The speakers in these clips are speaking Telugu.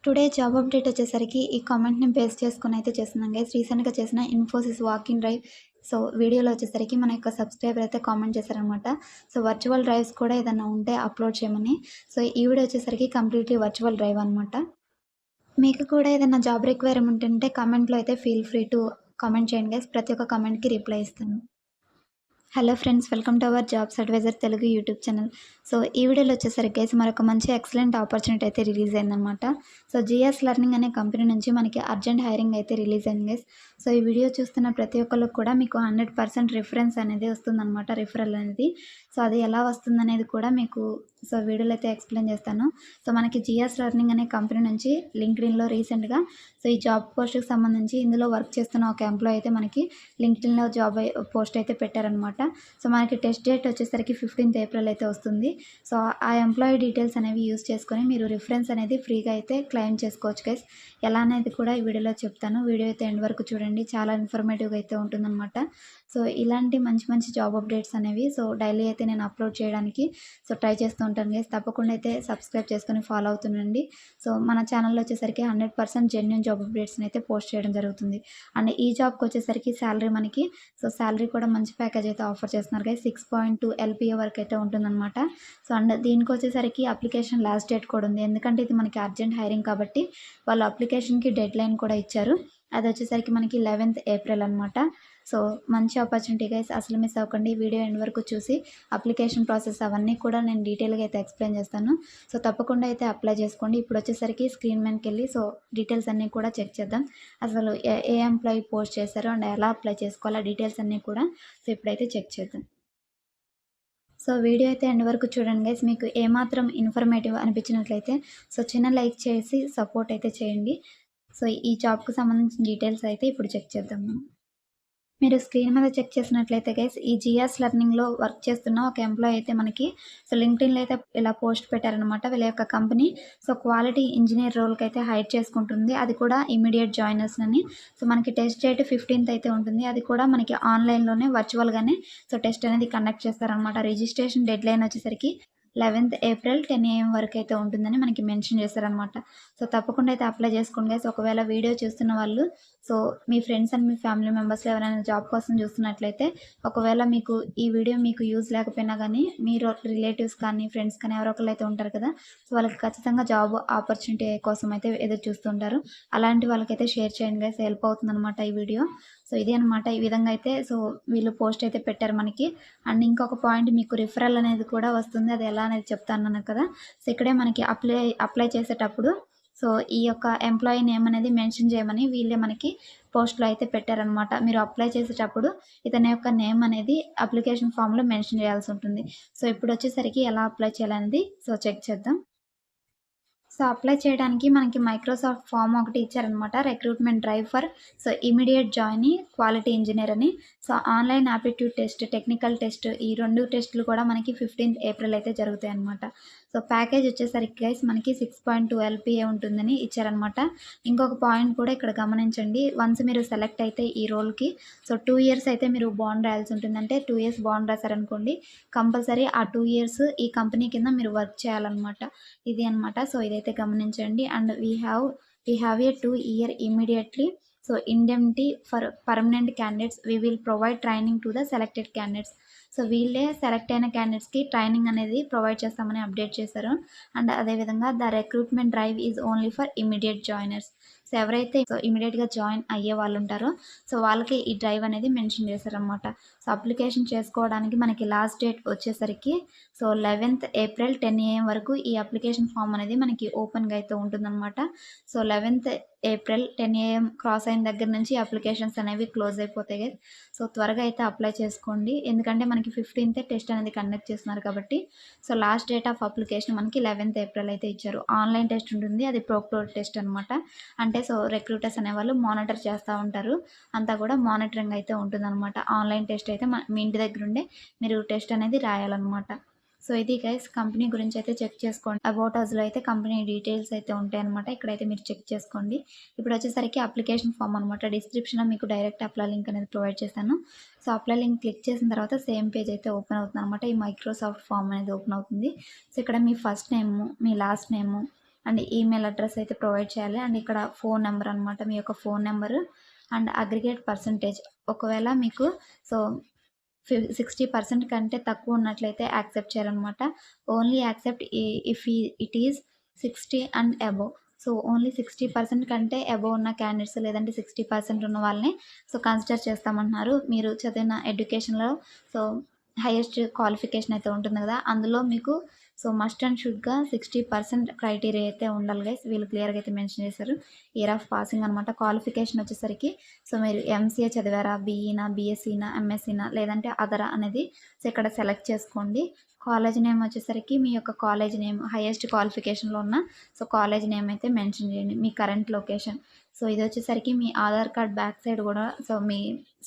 టుడే జాబ్ అప్డేట్ వచ్చేసరికి ఈ కామెంట్‌ని బేస్ చేసుకొని అయితే చేస్తున్నాను గైస్. రీసెంట్‌గా చేసిన ఇన్ఫోసిస్ వాక్ ఇన్ డ్రైవ్. వీడియోలో వచ్చేసరికి మన యొక్క సబ్స్క్రైబర్ అయితే కామెంట్ చేశారనమాట. వర్చువల్ డ్రైవ్స్ కూడా ఏదన్నా ఉంటే అప్లోడ్ చేయమని. ఈ వీడియో వచ్చేసరికి కంప్లీట్‌లీ వర్చువల్ డ్రైవ్ అనమాట. మీకు కూడా ఏదైనా జాబ్ రిక్వైర్మెంట్ ఉంటే కామెంట్‌లో అయితే ఫీల్ ఫ్రీ టు కామెంట్ చేయండి గైస్. ప్రతి ఒక్క కామెంట్‌కి రిప్లై ఇస్తాను. Hello friends, welcome to our jobs advisor Telugu YouTube channel. ఈ వీడియోలో వచ్చేసరికి గైస్ మరొక మంచి ఎక్సలెంట్ ఆపర్చునిటీ అయితే రిలీజ్ అయిందనమాట. జిఎస్ లెర్నింగ్ అనే కంపెనీ నుంచి మనకి అర్జెంట్ హైరింగ్ అయితే రిలీజ్ అయింది గైస్. ఈ వీడియో చూస్తున్న ప్రతి ఒక్కరికి కూడా మీకు 100% రిఫరెన్స్ అనేది వస్తుందన్నమాట, రిఫరల్ అనేది. అది ఎలా వస్తుందనేది కూడా మీకు వీడియోలో అయితే ఎక్స్ప్లెయిన్ చేస్తాను. మనకి జిఎస్ లెర్నింగ్ అనే కంపెనీ నుంచి లింక్డ్ఇన్‌లో రీసెంట్‌గా ఈ జాబ్ పోస్ట్‌కి సంబంధించి ఇందులో వర్క్ చేస్తున్న ఒక ఎంప్లాయీ అయితే మనకి లింక్డ్ఇన్‌లో జాబ్ పోస్ట్ అయితే పెట్టారనమాట. మనకి టెస్ట్ డేట్ వచ్చేసరికి 15th ఏప్రిల్ అయితే వస్తుంది. ఆ ఎంప్లాయీ డీటెయిల్స్ అనేవి యూజ్ చేసుకొని మీరు రిఫరెన్స్ అనేది ఫ్రీగా అయితే క్లెయిమ్ చేసుకోవచ్చు గైస్. ఎలా అనేది కూడా ఈ వీడియోలో చెప్తాను. వీడియో అయితే ఎండ్ వరకు చూడండి, చాలా ఇన్ఫర్మేటివ్‌గా అయితే ఉంటుందన్నమాట. ఇలాంటి మంచి మంచి జాబ్ అప్డేట్స్ అనేవి డైలీ అయితే నేను అప్లోడ్ చేయడానికి ట్రై చేస్తూ ఉంటాను గైస్. తప్పకుండా అయితే సబ్స్క్రైబ్ చేసుకొని ఫాలో అవుతుండండి. మన ఛానల్‌లో వచ్చేసరికి 100% జెన్యూన్ జాబ్ అప్డేట్స్‌ని అయితే పోస్ట్ చేయడం జరుగుతుంది. అండ్ ఈ జాబ్‌కి వచ్చేసరికి శాలరీ మనకి శాలరీ కూడా మంచి ప్యాకేజ్ అయితే ఆఫర్ చేస్తున్నారు గైస్. 6.2 ఎల్‌పిఏ వరకు అయితే ఉంటుందన్నమాట. అండ్ దీనికి వచ్చేసరికి అప్లికేషన్ లాస్ట్ డేట్ కూడా ఉంది. ఎందుకంటే ఇది మనకి అర్జెంట్ హైరింగ్ కాబట్టి వాళ్ళు అప్లికేషన్‌కి డెడ్‌లైన్ కూడా ఇచ్చారు. అది వచ్చేసరికి మనకి 11th ఏప్రిల్ అనమాట. మంచి ఆపర్చునిటీ గైస్, అసలు మిస్ అవ్వకండి. వీడియో ఎండ్ వరకు చూసి అప్లికేషన్ ప్రాసెస్ అవన్నీ కూడా నేను డీటెయిల్‌గా అయితే ఎక్స్‌ప్లెయిన్ చేస్తాను. తప్పకుండా అయితే అప్లై చేసుకోండి. ఇప్పుడు వచ్చేసరికి స్క్రీన్ మీదకెళ్ళి డీటెయిల్స్ అన్నీ కూడా చెక్ చేద్దాం. అసలు ఏ ఏ ఎంప్లాయీ పోస్ట్ చేశారో అండ్ ఎలా అప్లై చేసుకోవాలో ఆ డీటెయిల్స్ అన్నీ కూడా ఇప్పుడైతే చెక్ చేద్దాం. వీడియో అయితే ఎండ్ వరకు చూడండి గైస్. మీకు ఏమాత్రం ఇన్ఫర్మేటివ్ అనిపించినట్లయితే చిన్న లైక్ చేసి సపోర్ట్ అయితే చేయండి. ఈ జాబ్‌కి సంబంధించిన డీటెయిల్స్ అయితే ఇప్పుడు చెక్ చేద్దాం మనం. మీరు స్క్రీన్ మీద చెక్ చేసినట్లయితే గైస్, ఈ జిఎస్ లెర్నింగ్‌లో వర్క్ చేస్తున్న ఒక ఎంప్లాయీ అయితే మనకి లింక్డ్ఇన్‌లో అయితే ఇలా పోస్ట్ పెట్టారనమాట. వీళ్ళ యొక్క కంపెనీ క్వాలిటీ ఇంజినీర్ రోల్‌కి అయితే హైర్ చేసుకుంటుంది. అది కూడా ఇమ్మీడియేట్ జాయినర్స్ అని. మనకి టెస్ట్ డేట్ 15th అయితే ఉంటుంది. అది కూడా మనకి ఆన్‌లైన్‌లోనే వర్చువల్‌గానే టెస్ట్ అనేది కండక్ట్ చేస్తారనమాట. రిజిస్ట్రేషన్ డెడ్‌లైన్ వచ్చేసరికి 11th ఏప్రిల్ 10 AM వరకు అయితే ఉంటుందని మనకి మెన్షన్ చేశారనమాట. తప్పకుండా అయితే అప్లై చేసుకోండి గైస్. ఒకవేళ వీడియో చూస్తున్న వాళ్ళు మీ ఫ్రెండ్స్ అండ్ మీ ఫ్యామిలీ మెంబర్స్‌లో ఎవరైనా జాబ్ కోసం చూస్తున్నట్లయితే, ఒకవేళ మీకు ఈ వీడియో మీకు యూజ్ లేకపోయినా గానీ, మీరు రిలేటివ్స్ కానీ, ఫ్రెండ్స్ కానీ ఎవరో ఒకళ్ళైతే ఉంటారు కదా! వాళ్ళకి ఖచ్చితంగా జాబ్ ఆపర్చునిటీ కోసం అయితే ఎదురు చూస్తుంటారు. అలాంటి వాళ్ళకైతే షేర్ చేయండి గైస్. హెల్ప్ అవుతుందనమాట ఈ వీడియో. ఇదే అనమాట. ఈ విధంగా అయితే వీళ్ళు పోస్ట్ అయితే పెట్టారు మనకి. అండ్ ఇంకొక పాయింట్, మీకు రిఫరల్ అనేది కూడా వస్తుంది. అది ఎలా అనేది చెప్తానన్నాను కదా! ఇక్కడే మనకి అప్లై చేసేటప్పుడు ఈ యొక్క ఎంప్లాయీ నేమ్ అనేది మెన్షన్ చేయమని వీళ్ళే మనకి పోస్ట్‌లో అయితే పెట్టారనమాట. మీరు అప్లై చేసేటప్పుడు ఇతని యొక్క నేమ్ అనేది అప్లికేషన్ ఫామ్‌లో మెన్షన్ చేయాల్సి ఉంటుంది. ఇప్పుడొచ్చేసరికి ఎలా అప్లై చేయాలనేది చెక్ చేద్దాం. అప్లై చేయడానికి మనకి మైక్రోసాఫ్ట్ ఫార్మ్ ఒకటి ఇచ్చారనమాట. Recruitment drive for immediate joinee quality engineer అని. Online aptitude test, technical test, ఈ 2 టెస్టులు కూడా మనకి 15th ఏప్రిల్ అయితే జరుగుతాయన్నమాట. ప్యాకేజ్ వచ్చేసరికి గైస్ మనకి 6.2 ఎల్‌పిఏ ఉంటుందని ఇచ్చారనమాట. ఇంకొక పాయింట్ కూడా ఇక్కడ గమనించండి. వన్స్ మీరు సెలెక్ట్ అయితే ఈ రోల్‌కి 2 ఇయర్స్ అయితే మీరు బాండ్ రాయాల్సి ఉంటుంది. అంటే 2 ఇయర్స్ బాండ్ రాసారనుకోండి, కంపల్సరీ ఆ 2 ఇయర్స్ ఈ కంపెనీ కింద మీరు వర్క్ చేయాలన్నమాట. ఇది అనమాట. ఇదైతే గమనించండి. And we have a 2 year immediately indemnity for permanent candidates. We will provide training to the selected candidates. వీళ్ళే సెలెక్ట్ అయిన క్యాండిడేట్స్‌కి ట్రైనింగ్ అనేది ప్రొవైడ్ చేస్తామని అప్డేట్ చేశారు. అండ్ అదేవిధంగా the recruitment drive is only for immediate joiners. ఎవరైతే ఇమ్మీడియేట్‌గా జాయిన్ అయ్యే వాళ్ళు ఉంటారో వాళ్ళకి ఈ డ్రైవ్ అనేది మెన్షన్ చేశారనమాట. అప్లికేషన్ చేసుకోవడానికి మనకి లాస్ట్ డేట్ వచ్చేసరికి 11th ఏప్రిల్ 10 AM వరకు ఈ అప్లికేషన్ ఫామ్ అనేది మనకి ఓపెన్‌గా అయితే ఉంటుందన్నమాట. 11th ఏప్రిల్ 10 AM క్రాస్ అయిన దగ్గర నుంచి అప్లికేషన్స్ అనేవి క్లోజ్ అయిపోతాయి గైస్. త్వరగా అయితే అప్లై చేసుకోండి. ఎందుకంటే మనకి 15థ్ టెస్ట్ అనేది కండక్ట్ చేస్తున్నారు కాబట్టి. లాస్ట్ డేట్ ఆఫ్ అప్లికేషన్ మనకి 11th ఏప్రిల్ అయితే ఇచ్చారు. ఆన్‌లైన్ టెస్ట్ ఉంటుంది. అది ప్రోక్టోర్ టెస్ట్ అనమాట. అంటే రిక్రూటర్స్ అనేవాళ్ళు మానిటర్ చేస్తూ ఉంటారు. అంతా కూడా మానిటరింగ్ అయితే ఉంటుందన్నమాట. ఆన్‌లైన్ టెస్ట్ అయితే మీ ఇంటి దగ్గరుండే మీరు టెస్ట్ అనేది రాయాలన్నమాట. ఇది గైస్, కంపెనీ గురించి అయితే చెక్ చేసుకోండి. అబౌట్ అస్‌లో అయితే కంపెనీ డీటెయిల్స్ అయితే ఉంటాయన్నమాట. ఇక్కడైతే మీరు చెక్ చేసుకోండి. ఇప్పుడు వచ్చేసరికి అప్లికేషన్ ఫామ్ అనమాట. డిస్క్రిప్షన్‌లో మీకు డైరెక్ట్ అప్లై లింక్ అనేది ప్రొవైడ్ చేశాను. అప్లై లింక్ క్లిక్ చేసిన తర్వాత సేమ్ పేజ్ అయితే ఓపెన్ అవుతుందన్నమాట. ఈ మైక్రోసాఫ్ట్ ఫామ్ అనేది ఓపెన్ అవుతుంది. ఇక్కడ మీ ఫస్ట్ నేము, మీ last name, and email address అయితే ప్రొవైడ్ చేయాలి. అండ్ ఇక్కడ ఫోన్ నెంబర్ అనమాట, మీ యొక్క phone number and aggregate percentage. ఒకవేళ మీకు సో 60% కంటే తక్కువ ఉన్నట్లయితే యాక్సెప్ట్ చేయాలన్నమాట. Only accept if it is 60 and above. So only 60% కంటే అబోవ్ ఉన్న క్యాండిడేట్స్ లేదంటే 60% ఉన్న వాళ్ళని సో కన్సిడర్ చేస్తామంటున్నారు. మీరు చదివిన ఎడ్యుకేషన్‌లో సో హైయెస్ట్ క్వాలిఫికేషన్ అయితే ఉంటుంది కదా, అందులో మీకు సో మస్ట్ అండ్ షుడ్‌గా 60% క్రైటీరియా అయితే ఉండాలి గైస్. వీళ్ళు క్లియర్‌గా అయితే మెన్షన్ చేశారు. ఇయర్ ఆఫ్ పాసింగ్ అనమాట. క్వాలిఫికేషన్ వచ్చేసరికి సో మీరు ఎంసీఏ చదివారా, బీఈనా, బీఎస్సీనా, ఎంఎస్సీనా లేదంటే అదరా అనేది సో ఇక్కడ సెలెక్ట్ చేసుకోండి. కాలేజ్ నేమ్ వచ్చేసరికి మీ యొక్క కాలేజ్ నేమ్ హైయెస్ట్ క్వాలిఫికేషన్‌లో ఉన్న సో కాలేజ్ నేమ్ అయితే మెన్షన్ చేయండి. మీ కరెంట్ లొకేషన్. సో ఇది వచ్చేసరికి మీ ఆధార్ కార్డ్ బ్యాక్ సైడ్ కూడా సో మీ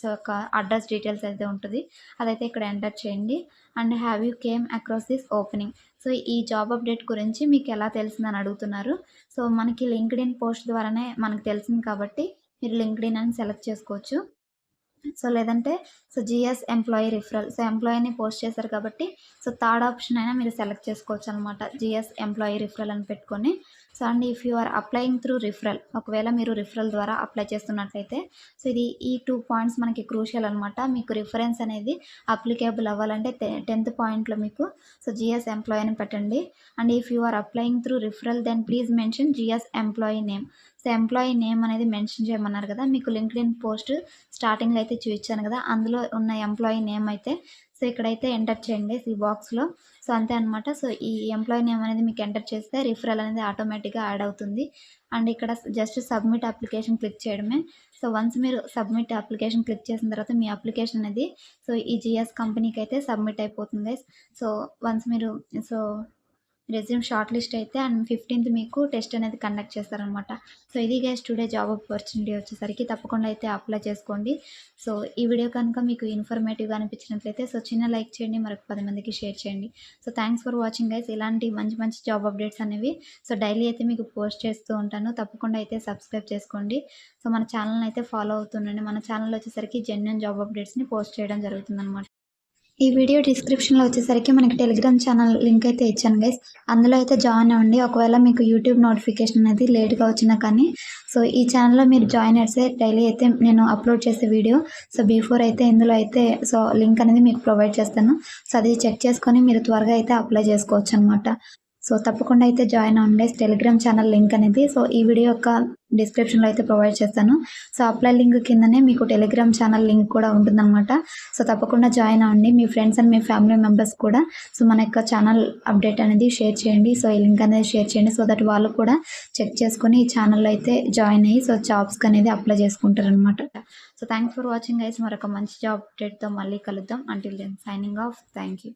సో యొక్క అడ్రస్ డీటెయిల్స్ అయితే ఉంటుంది. అదైతే ఇక్కడ ఎంటర్ చేయండి. And have you came across this opening. So ఈ జాబ్ అప్డేట్ గురించి మీకు ఎలా తెలిసిందని అడుగుతున్నారు. సో మనకి లింక్డ్ఇన్ పోస్ట్ ద్వారానే మనకు తెలిసింది కాబట్టి మీరు లింక్డ్ఇన్ అని సెలెక్ట్ చేసుకోవచ్చు. సో లేదంటే so GS employee referral. So ఎంప్లాయీని పోస్ట్ చేశారు కాబట్టి సో థర్డ్ ఆప్షన్ అయినా మీరు సెలెక్ట్ చేసుకోవచ్చు అనమాట. జిఎస్ ఎంప్లాయీ రిఫరల్ అని పెట్టుకొని so and if you are applying through referral, ఒకవేళ మీరు రిఫరల్ ద్వారా అప్లై చేస్తున్నట్లయితే సో ఇది ఈ 2 పాయింట్స్ మనకి క్రూషియల్ అనమాట. మీకు రిఫరెన్స్ అనేది అప్లికేబుల్ అవ్వాలంటే 10th పాయింట్లో మీకు సో జిఎస్ ఎంప్లాయీ అని పెట్టండి. And if you are applying through referral then please mention GS employee name. So employee name అనేది మెన్షన్ చేయమన్నారు కదా, మీకు లింక్డ్ఇన్ పోస్ట్ స్టార్టింగ్లో అయితే చూపించాను కదా, అందులో ఉన్న ఎంప్లాయీ నేమ్ అయితే సో ఇక్కడైతే ఎంటర్ చేయండి ఈ బాక్స్లో. సో అంతే అనమాట. సో ఈ ఎంప్లాయీ నేమ్ అనేది మీకు ఎంటర్ చేస్తే రిఫరల్ అనేది ఆటోమేటిక్గా యాడ్ అవుతుంది. అండ్ ఇక్కడ జస్ట్ సబ్మిట్ అప్లికేషన్ క్లిక్ చేయడమే. సో వన్స్ మీరు సబ్మిట్ అప్లికేషన్ క్లిక్ చేసిన తర్వాత మీ అప్లికేషన్ అనేది సో ఈ జిఎస్ కంపెనీకి అయితే సబ్మిట్ అయిపోతుంది గైస్. సో వన్స్ మీరు సో రెజ్యూమ్ షార్ట్ లిస్ట్ అయితే అండ్ 15th మీకు టెస్ట్ అనేది కండక్ట్ చేస్తారనమాట. సో ఇది గైస్ టుడే జాబ్ ఆపర్చునిటీ వచ్చేసరికి తప్పకుండా అయితే అప్లై చేసుకోండి. సో ఈ వీడియో కనుక మీకు ఇన్ఫర్మేటివ్గా అనిపించినట్లయితే సో చిన్న లైక్ చేయండి, మరొక 10 మందికి షేర్ చేయండి. So thanks for watching guys. ఇలాంటి మంచి మంచి జాబ్ అప్డేట్స్ అనేవి సో డైలీ అయితే మీకు పోస్ట్ చేస్తూ ఉంటాను. తప్పకుండా అయితే సబ్స్క్రైబ్ చేసుకోండి. సో మన ఛానల్ని అయితే ఫాలో అవుతుండండి. మన ఛానల్ వచ్చేసరికి జెన్యూన్ జాబ్ అప్డేట్స్ని పోస్ట్ చేయడం జరుగుతుందన్నమాట. ఈ వీడియో డిస్క్రిప్షన్లో వచ్చేసరికి మనకి టెలిగ్రామ్ ఛానల్ లింక్ అయితే ఇచ్చాను గైస్. అందులో అయితే జాయిన్ అవ్వండి. ఒకవేళ మీకు యూట్యూబ్ నోటిఫికేషన్ అనేది లేట్గా వచ్చినా కానీ సో ఈ ఛానల్లో మీరు జాయిన్ అయితే డైలీ అయితే నేను అప్లోడ్ చేసే వీడియో సో బిఫోర్ అయితే ఇందులో అయితే సో లింక్ అనేది మీకు ప్రొవైడ్ చేస్తాను. సో అది చెక్ చేసుకొని మీరు త్వరగా అయితే అప్లై చేసుకోవచ్చు అనమాట. సో తప్పకుండా అయితే జాయిన్ అవ్వండి గైస్. టెలిగ్రామ్ ఛానల్ లింక్ అనేది సో ఈ వీడియో యొక్క డిస్క్రిప్షన్లో అయితే ప్రొవైడ్ చేస్తాను. సో అప్లై లింక్ కిందనే మీకు టెలిగ్రామ్ ఛానల్ లింక్ కూడా ఉంటుందన్నమాట. సో తప్పకుండా జాయిన్ అవ్వండి. మీ ఫ్రెండ్స్ అండ్ మీ ఫ్యామిలీ మెంబర్స్ కూడా సో మన యొక్క ఛానల్ అప్డేట్ అనేది షేర్ చేయండి. సో ఈ లింక్ అనేది షేర్ చేయండి సో దట్ వాళ్ళు కూడా చెక్ చేసుకొని ఈ ఛానల్లో అయితే జాయిన్ అయ్యి సో జాబ్స్కి అనేది అప్లై చేసుకుంటారు అనమాట. So thanks for watching guys. మరొక మంచి జాబ్ అప్డేట్తో మళ్ళీ కలుద్దాం. Until then signing off. Thank you.